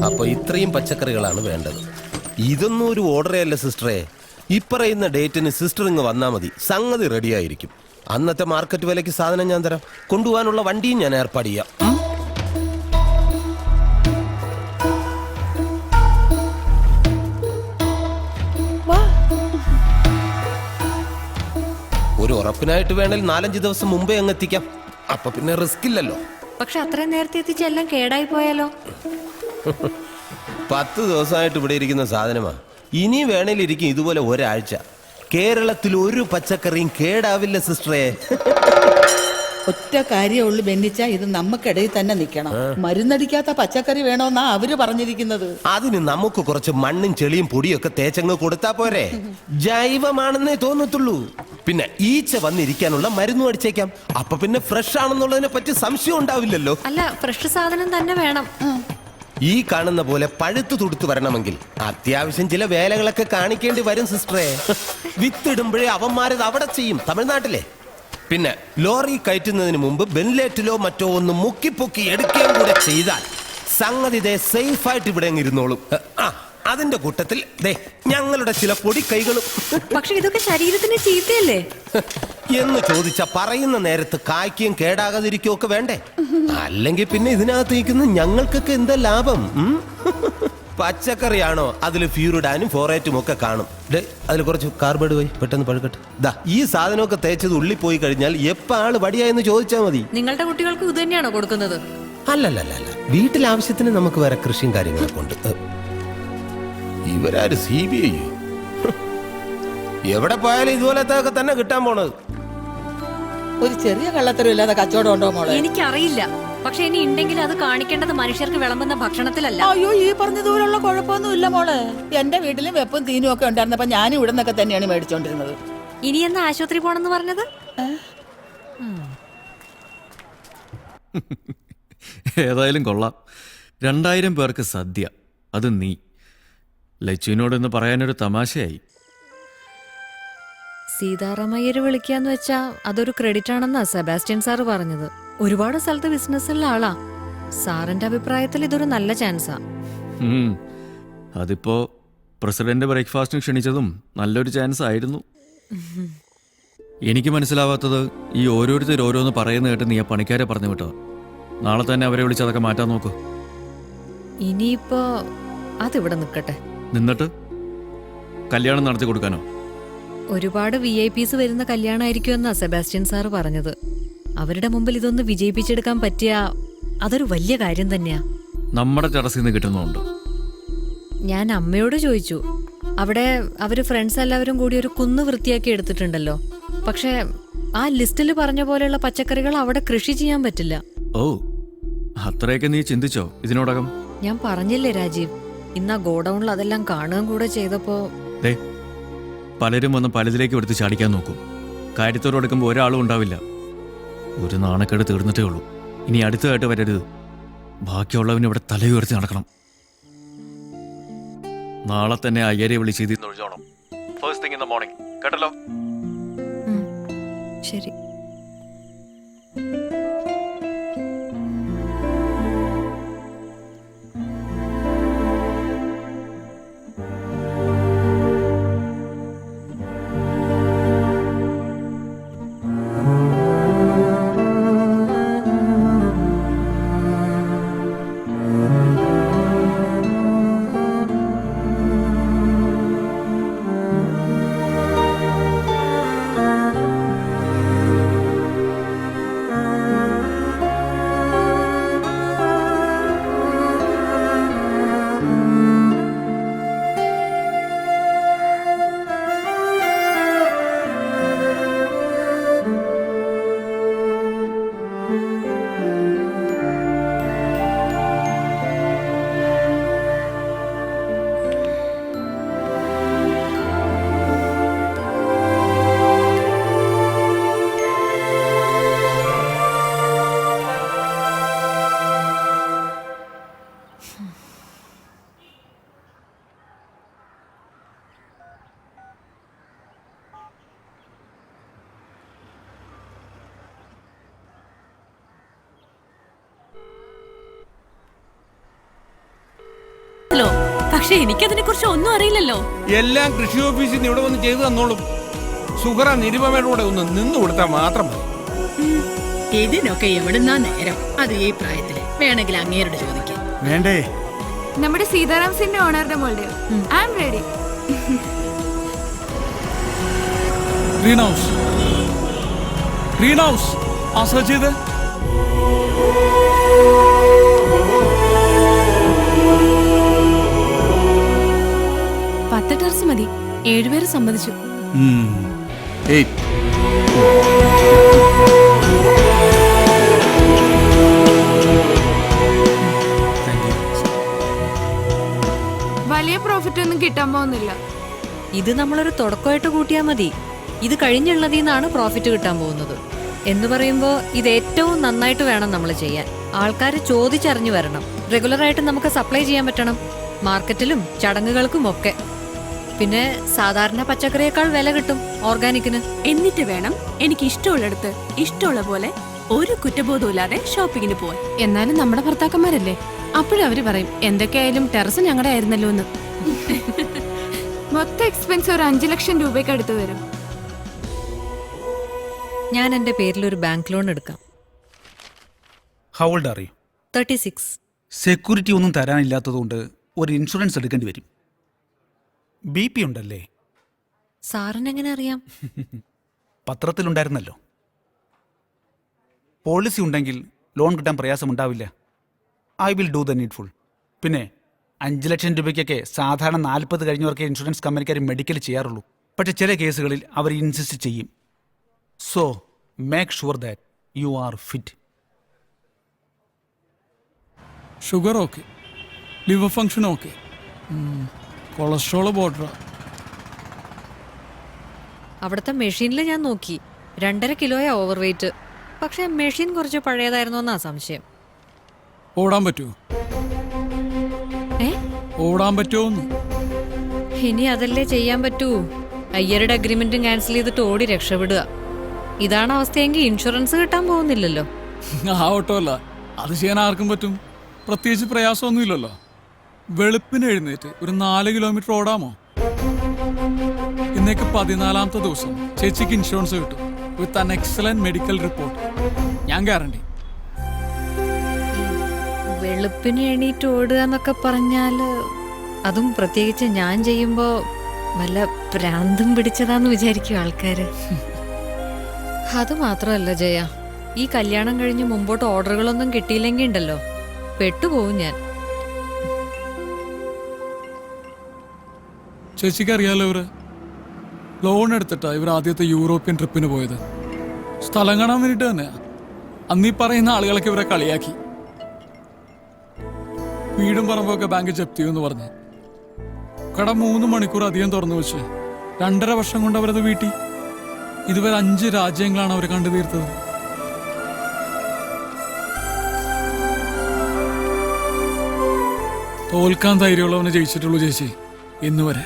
അപ്പൊ ഇത്രയും പച്ചക്കറികളാണ് വേണ്ടത്. ഇതൊന്നും ഒരു ഓർഡറേ അല്ല സിസ്റ്ററെ. ഇപ്പറയുന്ന ഡേറ്റിന് സിസ്റ്റർ ഇങ്ങ് വന്നാൽ മതി, സംഗതി റെഡിയായിരിക്കും. അന്നത്തെ മാർക്കറ്റ് വിലയ്ക്ക് സാധനം ഞാൻ തരാം. കൊണ്ടുപോകാനുള്ള വണ്ടിയും ഞാൻ ഏർപ്പാട് ചെയ്യാം. ഒരു ഉറപ്പിനായിട്ട് വേണേൽ 4-5 ദിവസം മുമ്പേ അങ്ങ് എത്തിക്കാം. അപ്പൊ പിന്നെ റിസ്ക് ഇല്ലല്ലോ. പക്ഷെ അത്രയും നേരത്തെ എത്തിച്ച് എല്ലാം കേടായി പോയാലോ? 10 ദിവസമായിട്ട് ഇവിടെ ഇരിക്കുന്ന സാധനമാ. ഇനി വേണേലിരിക്കും ഇതുപോലെ ഒരാഴ്ച. കേരളത്തിൽ ഒരു പച്ചക്കറിയും കേടാവില്ല സിസ്റ്ററെ. ഒറ്റ കാര്യമുള്ളു ബെന്നിച്ച, ഇത് നമുക്കിടയിൽ തന്നെ നിൽക്കണം. മരുന്നടിക്കാത്ത പച്ചക്കറി വേണോന്നാ അവര് പറഞ്ഞിരിക്കുന്നത്. അതിന് നമുക്ക് കുറച്ച് മണ്ണും ചെളിയും പൊടിയൊക്കെ തേച്ചങ്ങ് കൊടുത്താ പോരെ. ജൈവമാണെന്നേ തോന്നത്തുള്ളൂ. പിന്നെ ഈച്ച വന്നിരിക്കാനുള്ള മരുന്നും അടിച്ചേക്കാം. അപ്പൊ പിന്നെ ഫ്രഷ് ആണെന്നുള്ളതിനെ പറ്റി സംശയം ഉണ്ടാവില്ലല്ലോ. അല്ല, ഫ്രഷ് സാധനം തന്നെ വേണം. ഈ കാണുന്ന പോലെ പഴുത്തു തുടുത്തു വരണമെങ്കിൽ അത്യാവശ്യം ചില വേലകളൊക്കെ കാണിക്കേണ്ടി വരും സിസ്റ്ററെ. വിത്തിടുമ്പോഴേ അവന്മാരത് അവിടെ ചെയ്യും, തമിഴ്നാട്ടിലെ. പിന്നെ ലോറി കയറ്റുന്നതിന് മുമ്പ് വെന്റിലേറ്ററിലോ മറ്റോ ഒന്ന് മുക്കിപ്പൊക്കി എടുക്കുകയും കൂടെ ചെയ്താൽ സംഗതി സേഫ് ആയിട്ട് ഇവിടെ ഇരുന്നോളും. അതിന്റെ കൂട്ടത്തിൽ ഞങ്ങളുടെ ചില പൊടി കൈകളും. പക്ഷെ ഇതൊക്കെ ശരീരത്തിന് ചീത്തയല്ലേ എന്ന് ചോദിച്ച പറയുന്ന നേരത്ത് കായ്ക്കും കേടാകാതിരിക്കുകയും ഒക്കെ വേണ്ടേ? അല്ലെങ്കിൽ പിന്നെ ഇതിനകത്ത് നിൽക്കുന്ന ഞങ്ങൾക്കൊക്കെ എന്താ ലാഭം? പച്ചക്കറിയാണോ, അതിൽ ഫ്യൂറിഡാനും ഫോറേറ്റും ഒക്കെ കാണും. അതിൽ കുറച്ച് കാർബൈഡ് പോയി പെട്ടെന്ന് പഴുക്കട്ടെ. ഈ സാധനമൊക്കെ തേച്ചത് ഉള്ളിൽ പോയി കഴിഞ്ഞാൽ എപ്പോ ആള് വടിയായെന്ന് ചോദിച്ചാൽ മതി. നിങ്ങളുടെ കുട്ടികൾക്ക് ഇത് തന്നെയാണോ കൊടുക്കുന്നത്? അല്ലല്ല, വീട്ടിൽ ആവശ്യത്തിന് നമുക്ക് വേറെ കൃഷിയും കാര്യങ്ങളൊക്കെ ഉണ്ട്. ഇവരാര് CBI? എവിടെ പോയാലും ഇതുപോലത്തെ ഒക്കെ തന്നെ കിട്ടാൻ പോണത്. ഒരു ചെറിയ കള്ളത്തരം ഇല്ലാതെ കച്ചവടം ഉണ്ടോ മോളെ? എനിക്കറിയില്ല. പക്ഷെ ഇനി ഉണ്ടെങ്കിൽ അത് കാണിക്കേണ്ടത് മനുഷ്യർക്ക് വിളമ്പുന്ന ഭക്ഷണത്തിലല്ല. അയ്യോ, ഈ പറഞ്ഞതുപോലുള്ള കുഴപ്പമൊന്നും ഇല്ല മോളെ. എന്റെ വീട്ടിലും വെപ്പും തീനും ഒക്കെ ഉണ്ടായിരുന്നപ്പോ ഞാൻ ഇവിടെ നിന്നൊക്കെ തന്നെയാണ് മേടിച്ചോണ്ടിരുന്നത്. ഇനി എന്നാ ആശുപത്രി പോണെന്ന് പറഞ്ഞത്? ഏതായാലും കൊള്ളാം. 2000 പേർക്ക് സദ്യ, അത് നീ. ലച്ചുവിനോടൊന്ന് പറയാനൊരു തമാശയായി. സീതാറാമയ്യര് വിളിക്കാന്ന് വെച്ചാ അതൊരു ക്രെഡിറ്റ് ആണെന്നാ സെബാസ്റ്റ്യൻ സാറ് പറഞ്ഞത്. ഒരുപാട് സ്ഥലത്ത് ബിസിനസ്സുള്ള ആളാ. സാറിന്റെ അഭിപ്രായത്തിൽ ഇതൊരു നല്ല ചാൻസാ. അതിപ്പോ പ്രസിഡന്റ് ബ്രേക്ക്ഫാസ്റ്റിന് ക്ഷണിച്ചതും നല്ലൊരു ചാൻസ് ആയിരുന്നു. എനിക്ക് മനസ്സിലാവാത്തത്, ഈ ഓരോരുത്തർ ഓരോന്ന് പറയുന്ന കേട്ട് നീ ആ പണിക്കാരെ പറഞ്ഞു വിട്ടോ. നാളെ തന്നെ അവരെ വിളിച്ച് അതൊക്കെ മാറ്റാൻ നോക്കൂ. ഇനിയിപ്പോ അതിവിടെ നിൽക്കട്ടെ. നിന്നിട്ട് കല്യാണം നടത്തി കൊടുക്കാനോ? ഒരുപാട് VIPs വരുന്ന കല്യാണമായിരിക്കും എന്നാ സെബാസ്റ്റ്യൻ സാറ് പറഞ്ഞത്. അവരുടെ മുമ്പിൽ ഇതൊന്ന് വിജയിപ്പിച്ചെടുക്കാൻ പറ്റിയ അതൊരു വലിയ കാര്യം തന്നെയാ. നമ്മുടെ ടെറസിൽ നിന്ന് കിട്ടുന്നുണ്ട്. ഞാൻ അമ്മയോട് ചോദിച്ചു. അവിടെ അവര് ഫ്രണ്ട്സ് എല്ലാവരും കൂടി ഒരു കുന്ന് വൃത്തിയാക്കി എടുത്തിട്ടുണ്ടല്ലോ. പക്ഷെ ആ ലിസ്റ്റിൽ പറഞ്ഞ പോലെയുള്ള പച്ചക്കറികൾ അവിടെ കൃഷി ചെയ്യാൻ പറ്റില്ല. ഓ, അത്രയൊക്കെ നീ ചിന്തിച്ചോ ഇതിനോടകം? ഞാൻ പറഞ്ഞില്ലേ രാജീവ്, ഇന്ന് ആ ഗോഡൌണിൽ അതെല്ലാം കാണുകയും കൂടെ ചെയ്തപ്പോ പലരും വന്ന് പലതിലേക്ക് എടുത്ത് ചാടിക്കാൻ നോക്കും. കാര്യത്തോട് എടുക്കുമ്പോൾ ഒരാളും ഉണ്ടാവില്ല. ഒരു നാണക്കേട് തീർന്നിട്ടേ ഉള്ളൂ. ഇനി അടുത്തതായിട്ട് വരരുത്. ബാക്കിയുള്ളവന് ഇവിടെ തലയുയർത്തി നടക്കണം. നാളെ തന്നെ അയ്യരെ വിളിച്ച് ഇതിൽ നിന്ന് ഒഴിച്ചോണം. First thing in the morning, കേട്ടല്ലോ? ശരി. പക്ഷെ എനിക്കതിനെ കുറിച്ച് ഒന്നും അറിയില്ലല്ലോ. എല്ലാം കൃഷി ഓഫീസിൽ നിന്ന് ഇവിടെ വന്ന് ചെയ്തു തന്നോളും. സുഹറ നിരുപമയുടെ കൂടെ ഒന്ന് നിന്നു കൊടുത്താൽ മാത്രം മതി. ഇതിനൊക്കെ എവിടുന്നാ നേരം? അത് ഈ പ്രായത്തില് വേണമെങ്കിൽ അങ്ങേരോട് ചോദിക്കാം. വേണ്ടേ? നമ്മുടെ സീതാറാം സിന്റെ ഓണറുടെ മോളുടെ I am ready. Green house, green house ആ സെർച്ച് ചെയ്ത്. പത്ത് ടെറസ് മതി. 7 പേര് സമ്മതിച്ചു. 8. വലിയ പ്രോഫിറ്റ് ഒന്നും കിട്ടാൻ പോകുന്നില്ല. ഇത് നമ്മളൊരു തുടക്കമായിട്ട് കൂട്ടിയാൽ മതി. ഇത് കഴിഞ്ഞുള്ളതിൽ നിന്നാണ് പ്രോഫിറ്റ് കിട്ടാൻ പോകുന്നത്. എന്ന് പറയുമ്പോൾ ഇത് ഏറ്റവും നന്നായിട്ട് വേണം നമ്മൾ ചെയ്യാൻ. ആൾക്കാർ ചോദിച്ചറിഞ്ഞു വരണം. റെഗുലറായിട്ട് നമുക്ക് സപ്ലൈ ചെയ്യാൻ പറ്റണം, മാർക്കറ്റിലും ചടങ്ങുകൾക്കും ഒക്കെ. പിന്നെ സാധാരണ പച്ചക്കറിയേക്കാൾ വില കിട്ടും ഓർഗാനിക്കിന്. എന്നിട്ട് വേണം എനിക്ക് ഇഷ്ടമുള്ളിടത്ത് ഇഷ്ടമുള്ള പോലെ ഒരു കുറ്റബോധമില്ലാതെ ഷോപ്പിങ്ങിന് പോവാൻ. എന്നാലും നമ്മുടെ ഭർത്താക്കന്മാരല്ലേ, അപ്പോഴും അവര് പറയും എന്തൊക്കെയായാലും ടെറസ് ഞങ്ങളുടെ ആയിരുന്നല്ലോ എന്ന്. മൊത്തം എക്സ്പെൻസ് ഒരു 5 ലക്ഷം രൂപയ്ക്ക് അടുത്ത് വരും. ഞാൻ എൻ്റെ പേരിൽ ഒരു ബാങ്ക് ലോൺ എടുക്കാം. How old are you? 36. Security ഒന്നും തരാനില്ലാത്തതുകൊണ്ട് ഒരു ഇൻഷുറൻസ് എടുക്കേണ്ടി വരും. BP ഉണ്ടല്ലേ? സാറിനെങ്ങനെ അറിയാം? പത്രത്തിലുണ്ടായിരുന്നല്ലോ. പോളിസി ഉണ്ടെങ്കിൽ ലോൺ കിട്ടാൻ പ്രയാസമുണ്ടാവില്ല. I will do the needful. പിന്നെ 5 ലക്ഷം രൂപയ്ക്കൊക്കെ സാധാരണ 40 കഴിഞ്ഞവർക്കേ ഇൻഷുറൻസ് കമ്പനിക്കാർ മെഡിക്കൽ ചെയ്യാറുള്ളൂ. പക്ഷെ ചില കേസുകളിൽ അവർ ഇൻസിസ്റ്റ് ചെയ്യും. So make sure that you are fit. Sugar okay, liver function okay, cholesterol border. അവിടുത്തെ മെഷീനിൽ ഞാൻ നോക്കി 2.5 കിലോയാ ഓവർ വെയിറ്റ്. പക്ഷെ മെഷീൻ കുറച്ച് പഴയതായിരുന്നോന്നാ സംശയം. ഓടാൻ പറ്റുമോ? ഓടാൻ പറ്റുമോന്ന്? ഇനി അതല്ലേ ചെയ്യാൻ പറ്റൂ. അയ്യരുടെ അഗ്രിമെന്റും ക്യാൻസൽ ചെയ്തിട്ട് ഓടി രക്ഷപ്പെടുക. ഇതാണ് അവസ്ഥയെങ്കിൽ ഇൻഷുറൻസ് കിട്ടാൻ പോകുന്നില്ലല്ലോ. ആ ഓട്ടോ അല്ല, അത് ചെയ്യാൻ ആർക്കും പറ്റും. പ്രത്യേകിച്ച് പ്രയാസമൊന്നുമില്ലല്ലോ. വെളുപ്പിന് എഴുന്നേറ്റ് ഒരു 4 കിലോമീറ്റർ ഓടാമോ? ഇന്നേക്ക് 14ാമത്തെ ദിവസം ചേച്ചിക്ക് ഇൻഷുറൻസ് കിട്ടും with an excellent medical report. ഞാൻ ഗ്യാരണ്ടി. വെളുപ്പിന് എണീറ്റ് ഓടുക എന്നൊക്കെ പറഞ്ഞാല്, അതും പ്രത്യേകിച്ച് ഞാൻ ചെയ്യുമ്പോ വല്ല പ്രാന്തം പിടിച്ചതാന്ന് വിചാരിക്കും ആൾക്കാര്. അത് മാത്രമല്ല ജയ, ഈ കല്യാണം കഴിഞ്ഞ് മുമ്പോട്ട് ഓർഡറുകളൊന്നും കിട്ടിയില്ലെങ്കിൽ ഉണ്ടല്ലോ, പെട്ടുപോകും ഞാൻ. ചേച്ചിക്ക് അറിയാലോ, ഇവര് ലോൺ എടുത്തിട്ടാ ഇവർ ആദ്യത്തെ യൂറോപ്യൻ ട്രിപ്പിന് പോയത്. സ്ഥലം കാണാൻ വേണ്ടിട്ട് തന്നെയാ. അന്നീ പറയുന്ന ആളുകളൊക്കെ ഇവരെ കളിയാക്കി. വീടും പറമ്പൊക്കെ ബാങ്ക് ജപ്തി ചെയ്യുമെന്ന് പറഞ്ഞ് കട 3 മണിക്കൂർ അധികം തുറന്നു വെച്ച് 2.5 വർഷം കൊണ്ട് അവരത് വീട്ടി. ഇതുവരെ 5 രാജ്യങ്ങളാണ് അവർ കണ്ടു തീർത്തത്. തോൽക്കാൻ ധൈര്യമുള്ളവനെ ജയിച്ചിട്ടുള്ളൂ ചേച്ചി ഇന്നുവരെ.